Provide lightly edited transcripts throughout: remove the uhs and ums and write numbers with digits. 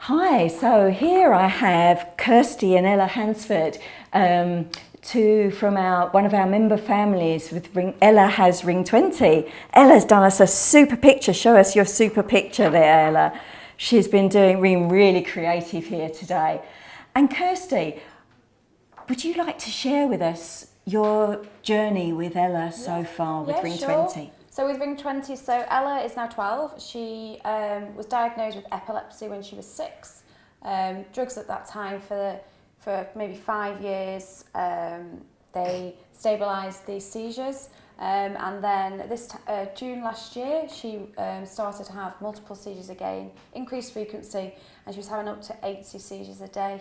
Hi, so here I have Kirsty and Ella Hansford, from one of our member families with Ella has ring 20. Ella's done us a super picture. Show us your super picture there, Ella. She's been being really creative here today. And Kirsty, would you like to share with us your journey with Ella so far with ring 20? So with ring 20, so Ella is now 12. She was diagnosed with epilepsy when she was 6. Drugs at that time for maybe 5 years. They stabilised the seizures. And then this June last year, she started to have multiple seizures again, increased frequency, and she was having up to 80 seizures a day.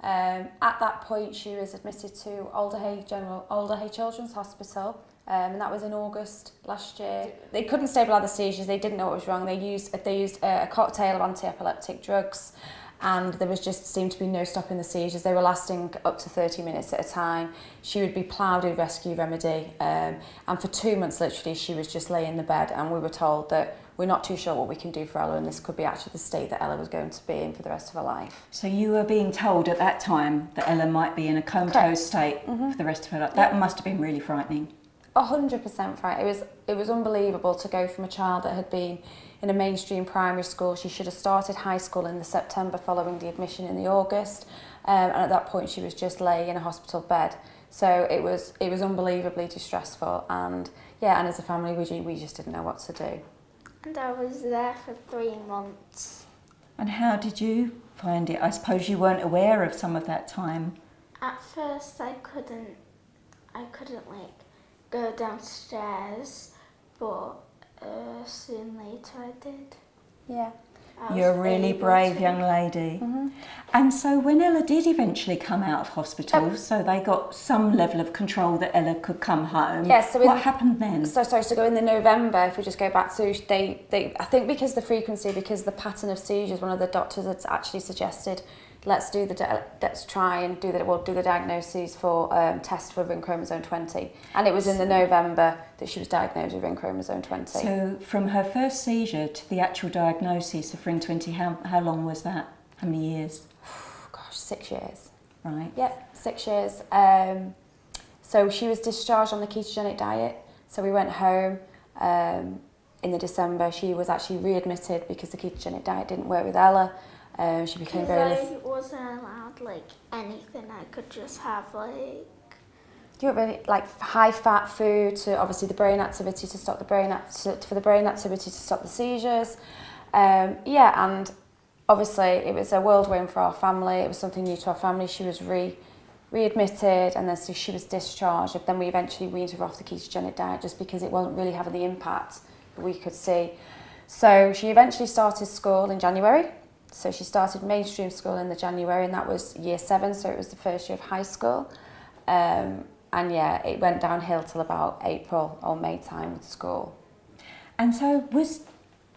At that point, she was admitted to Alderhay Children's Hospital, and that was in August last year. They couldn't stabilise the seizures. They didn't know what was wrong. They used a cocktail of anti-epileptic drugs, and there was just seemed to be no stopping the seizures. They were lasting up to 30 minutes at a time. She would be ploughed with rescue remedy, and for 2 months, literally, she was just laying in the bed, and we were told that we're not too sure what we can do for Ella, and this could be actually the state that Ella was going to be in for the rest of her life. So you were being told at that time that Ella might be in a comatose state for the rest of her life. That must have been really frightening. 100% frightening. It was unbelievable to go from a child that had been in a mainstream primary school. She should have started high school in the September following the admission in the August, and at that point she was just laying in a hospital bed. So it was unbelievably distressful, and as a family we just didn't know what to do. And I was there for 3 months. And how did you find it? I suppose you weren't aware of some of that time. At first I couldn't go downstairs, but soon later I did. Yeah. You're a really brave young lady. And so when Ella did eventually come out of hospital, so they got some level of control that Ella could come home. Yes. So what happened then? So go in the November, if we just go back to, they I think because the frequency, because the pattern of seizures, one of the doctors had actually suggested, let's try and do the diagnoses for test for ring chromosome 20, and it was in the November that she was diagnosed with ring chromosome 20. So from her first seizure to the actual diagnosis of ring 20, how long was that? How many years? Gosh, 6 years. Right. Yep, 6 years. So she was discharged on the ketogenic diet. So we went home in the December. She was actually readmitted because the ketogenic diet didn't work with Ella. She became very... I wasn't allowed anything. I could just have You were really high fat food to obviously the brain activity to stop for the brain activity to stop the seizures. And obviously it was a whirlwind for our family. It was something new to our family. She was readmitted, and then so she was discharged. But then we eventually weaned her off the ketogenic diet just because it wasn't really having the impact that we could see. So she eventually started school in January. So she started mainstream school in the January, and that was year 7, so it was the first year of high school. It went downhill till about April or May time with school. And so was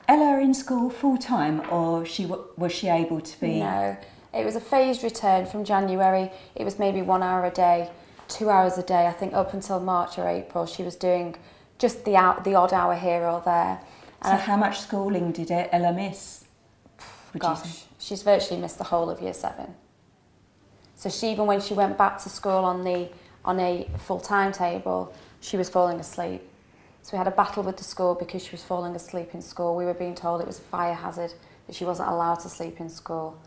Ella in school full time, or was she able to be? No, it was a phased return from January. It was maybe 1 hour a day, 2 hours a day. I think up until March or April, she was doing just the odd hour here or there. So how much schooling did Ella miss? Gosh, she's virtually missed the whole of year 7. So even when she went back to school on a full timetable, she was falling asleep. So we had a battle with the school because she was falling asleep in school. We were being told it was a fire hazard, that she wasn't allowed to sleep in school.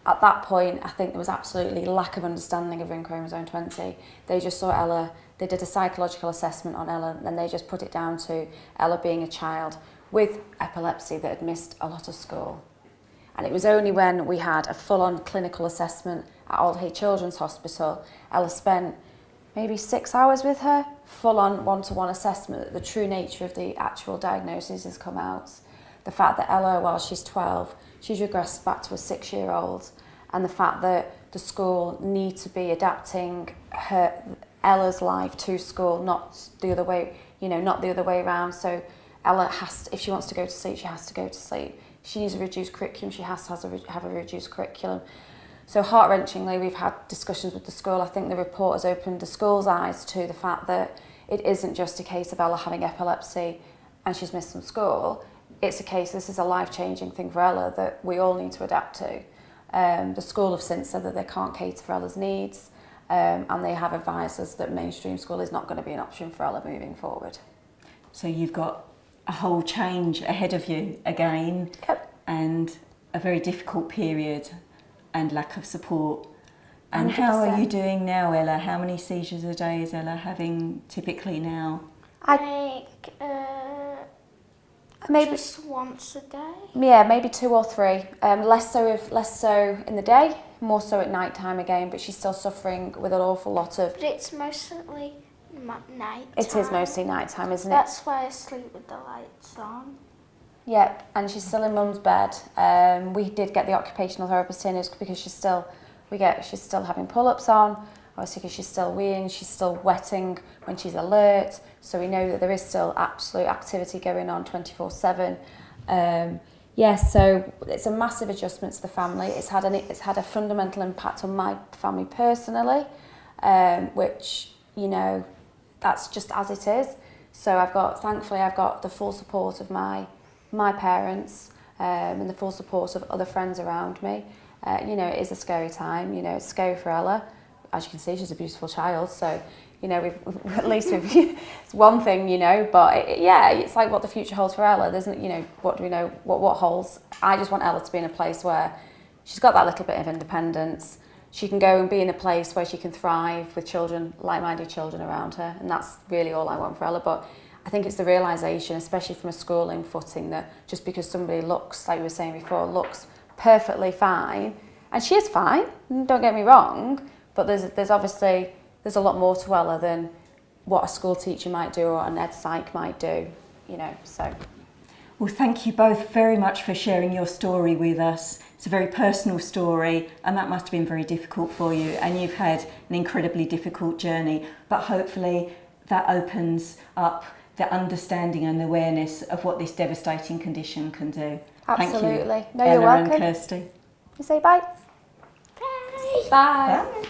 At that point, I think there was absolutely lack of understanding of ring chromosome 20. They just saw Ella, they did a psychological assessment on Ella, and they just put it down to Ella being a child with epilepsy that had missed a lot of school. And it was only when we had a full-on clinical assessment at Alderhay Children's Hospital, Ella spent maybe 6 hours with her, full-on one-to-one assessment, that the true nature of the actual diagnosis has come out. The fact that Ella, while she's 12, she's regressed back to a 6-year-old, and the fact that the school need to be adapting Ella's life to school, not the other way, not the other way around. So Ella if she wants to go to sleep, she has to go to sleep. She needs a reduced curriculum, she has to have a reduced curriculum. So heart-wrenchingly, we've had discussions with the school. I think the report has opened the school's eyes to the fact that it isn't just a case of Ella having epilepsy and she's missed some school. It's a case, this is a life-changing thing for Ella that we all need to adapt to. The school have since said that they can't cater for Ella's needs, and they have advised us that mainstream school is not going to be an option for Ella moving forward. So you've got a whole change ahead of you again. Yep. And a very difficult period and lack of support. And how are you doing now, Ella? How many seizures a day is Ella having typically now? Maybe just once a day. Yeah, maybe 2 or 3. Less so in the day, more so at night time again. But she's still suffering with an awful lot of. But it's mostly night. It is mostly night time, isn't it? That's why I sleep with the lights on. Yep, and she's still in mum's bed. We did get the occupational therapist in because she's still having pull-ups on, obviously because she's still weeing, she's still wetting when she's alert. So we know that there is still absolute activity going on 24/7. So it's a massive adjustment to the family. It's had a fundamental impact on my family personally, which, you know, that's just as it is. So thankfully I've got the full support of my parents and the full support of other friends around me. You know, it is a scary time. You know, it's scary for Ella. As you can see, she's a beautiful child. So, you know, it's one thing, you know, but it's like what the future holds for Ella. There's, you know, what do we know? What holds? I just want Ella to be in a place where she's got that little bit of independence. She can go and be in a place where she can thrive with children, like-minded children around her, and that's really all I want for Ella. But I think it's the realisation, especially from a schooling footing, that just because somebody looks, like we were saying before, looks perfectly fine, and she is fine, don't get me wrong, but there's obviously a lot more to Ella than what a school teacher might do or an ed psych might do, you know, so. Well, thank you both very much for sharing your story with us. It's a very personal story, and that must have been very difficult for you, and you've had an incredibly difficult journey, but hopefully that opens up the understanding and awareness of what this devastating condition can do. Absolutely. Thank you, No, you're Ella welcome. and Kirsty. You say bye. Bye. Bye. Bye.